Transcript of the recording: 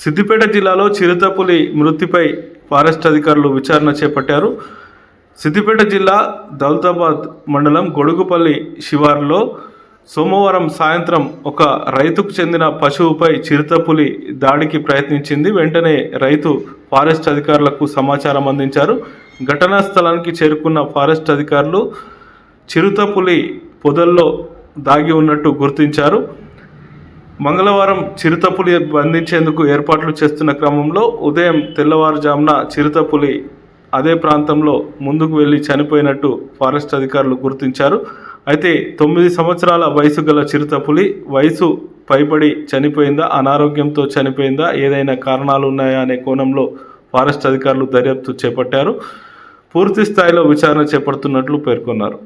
సిద్దిపేట జిల్లాలో చిరుతపులి మృతిపై ఫారెస్ట్ అధికారులు విచారణ చేపట్టారు. సిద్దిపేట జిల్లా దౌలతాబాద్ మండలం గొడుగుపల్లి శివారులో సోమవారం సాయంత్రం ఒక రైతుకు చెందిన పశువుపై చిరుతపులి దాడికి ప్రయత్నించింది. వెంటనే రైతు ఫారెస్ట్ అధికారులకు సమాచారం అందించారు. ఘటనా స్థలానికి చేరుకున్న ఫారెస్ట్ అధికారులు చిరుతపులి పొదల్లో దాగి ఉన్నట్టు గుర్తించారు. మంగళవారం చిరుతపులి బంధించేందుకు ఏర్పాట్లు చేస్తున్న క్రమంలో ఉదయం తెల్లవారుజామున చిరుతపులి అదే ప్రాంతంలో ముందుకు వెళ్లి చనిపోయినట్టు ఫారెస్ట్ అధికారులు గుర్తించారు. అయితే 9 సంవత్సరాల వయసు గల చిరుతపులి వయసు పైబడి చనిపోయిందా, అనారోగ్యంతో చనిపోయిందా, ఏదైనా కారణాలు ఉన్నాయా అనే కోణంలో ఫారెస్ట్ అధికారులు దర్యాప్తు చేపట్టారు. పూర్తి స్థాయిలో విచారణ చేపడుతున్నట్లు పేర్కొన్నారు.